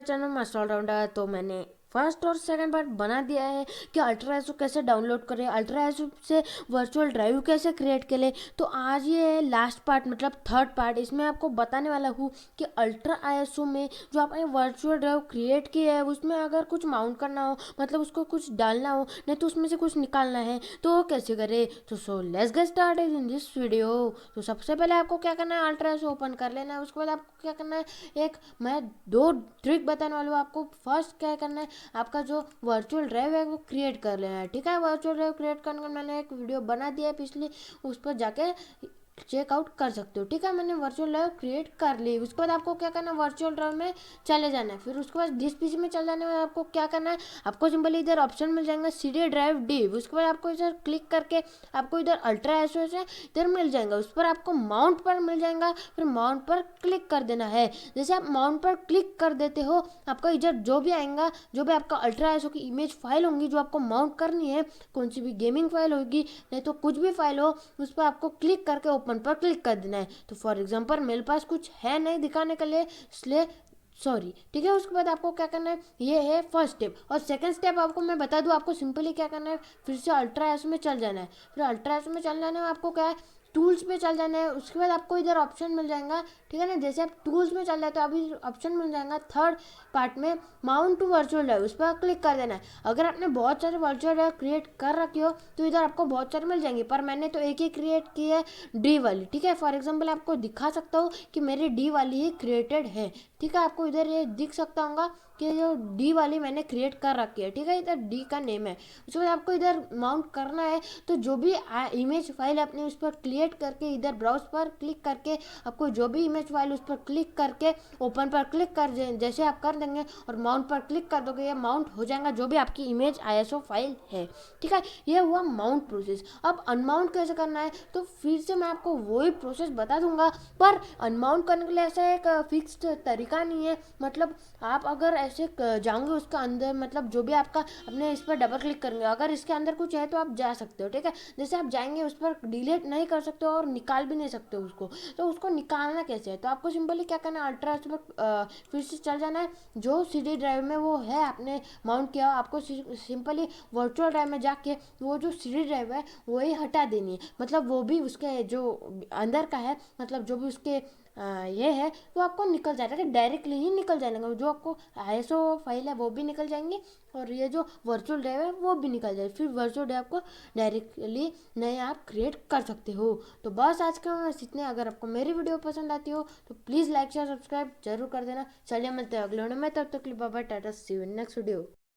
Channel में allrounder. तो मैंने फर्स्ट और सेकंड पार्ट बना दिया है कि अल्ट्रा एसओ कैसे डाउनलोड करें, अल्ट्रा एसओ से वर्चुअल ड्राइव कैसे क्रिएट करें। तो आज ये है लास्ट पार्ट, मतलब थर्ड पार्ट। इसमें आपको बताने वाला हूँ कि अल्ट्रा एसओ में जो आपने वर्चुअल ड्राइव क्रिएट की है उसमें अगर कुछ माउंट करना हो, मतलब उसको कुछ डालना हो, नहीं तो उसमें से कुछ निकालना है, तो वो कैसे करें। तो so let's get started in this video. तो सबसे पहले आपको क्या करना है, अल्ट्रा एसओ ओपन कर लेना है। उसके बाद आपको क्या करना है, एक मैं दो ट्रिक बताने वाला हूँ आपको। फर्स्ट क्या करना है, आपका जो वर्चुअल ड्राइव है वो क्रिएट कर लेना है। ठीक है, वर्चुअल ड्राइव क्रिएट करने का मैंने एक वीडियो बना दिया है पिछली, उस पर जाके चेकआउट कर सकते हो। ठीक है, मैंने वर्चुअल ड्राइव क्रिएट कर ली। उसके बाद आपको क्या करना है, वर्चुअल ड्राइव में चले जाना है। फिर उसके बाद डिस पीसी में चले जाने में आपको क्या करना है, आपको सिंपली इधर ऑप्शन मिल जाएगा सीडी ड्राइव डी। उसके बाद आपको इधर क्लिक करके आपको इधर अल्ट्रा एसओएस है इधर मिल जाएगा। उस पर आपको माउंट पर मिल जाएगा, फिर माउंट पर क्लिक कर देना है। जैसे आप माउंट पर क्लिक कर देते हो, आपका इधर जो भी आएगा, जो भी आपका अल्ट्रा एसओ की इमेज फाइल होंगी जो आपको माउंट करनी है, कौन सी भी गेमिंग फाइल होगी, नहीं तो कुछ भी फाइल हो, उस पर आपको क्लिक करके ओपन पर क्लिक कर देना है। तो फॉर एग्जांपल मेरे पास कुछ है नहीं दिखाने के लिए, इसलिए सॉरी। ठीक है, उसके बाद आपको क्या करना है, ये है फर्स्ट स्टेप। और सेकंड स्टेप आपको मैं बता दूं, आपको सिंपली क्या करना है, फिर से अल्ट्रा एस में चल जाना है। फिर अल्ट्रा एस में चल जाना है, आपको क्या है, टूल्स पे चल जाना है। उसके बाद आपको इधर ऑप्शन मिल जाएगा। ठीक है ना, जैसे आप टूल्स में चल जाते हो अभी ऑप्शन मिल जाएगा थर्ड पार्ट में माउंट टू वर्चुअल ड्राइव, उस पर क्लिक कर देना है। अगर आपने बहुत सारे वर्चुअल ड्राइव क्रिएट कर रखी हो तो इधर आपको बहुत सारे मिल जाएंगे, पर मैंने तो एक ही क्रिएट की है, डी वाली। ठीक है, फॉर एग्जाम्पल आपको दिखा सकता हूँ कि मेरी डी वाली ही क्रिएटेड है। ठीक है, आपको इधर ये दिख सकता होगा कि जो डी वाली मैंने क्रिएट कर रखी है। ठीक है, इधर डी का नेम है। उसके बाद आपको इधर माउंट करना है, तो जो भी इमेज फाइल अपने उस पर क्रिएट करके इधर ब्राउज पर क्लिक करके आपको जो भी इमेज फाइल उस पर क्लिक करके ओपन पर क्लिक कर जैसे आप कर देंगे और माउंट पर क्लिक कर दोगे, ये माउंट हो जाएगा जो भी आपकी इमेज आईएसओ फाइल है। ठीक है, ये हुआ माउंट प्रोसेस। अब अनमाउंट कैसे करना है, तो फिर से मैं आपको वही प्रोसेस बता दूंगा, पर अनमाउंट करने के लिए ऐसा एक फिक्स्ड तरीका नहीं है। मतलब आप अगर ऐसे जाओगे उसका अंदर, मतलब जो भी आपका अपने इस पर डबल क्लिक करेंगे, अगर इसके अंदर कुछ है तो आप जा सकते हो। ठीक है, जैसे आप जाएंगे उस पर डिलीट नहीं कर सकते और निकाल भी नहीं सकते उसको। तो उसको निकालना कैसे है, तो आपको सिंपली क्या करना है, अल्ट्रा पर फिर से चल जाना है। जो सीडी ड्राइव में वो है आपने माउंट किया, आपको सिंपली वर्चुअल ड्राइव में जाके वो जो सीडी ड्राइव है वही हटा देनी है। मतलब वो भी उसके जो अंदर का है, मतलब जो भी उसके ये है वो आपको निकल जाएगा, डायरेक्टली ही निकल जाएगा। जो आपको आईएसओ फाइल है वो भी निकल जाएंगी और ये जो वर्चुअल ड्राइव है वो भी निकल जाएगी। फिर वर्चुअल ड्राइव को डायरेक्टली नए आप क्रिएट कर सकते हो। तो बस आज का बस इतने। अगर आपको मेरी वीडियो पसंद आती हो तो प्लीज़ लाइक शेयर सब्सक्राइब जरूर कर देना। चलिए मिलते हैं अगले वीडियो में, तब तक के लिए bye bye, tata, see you in next video.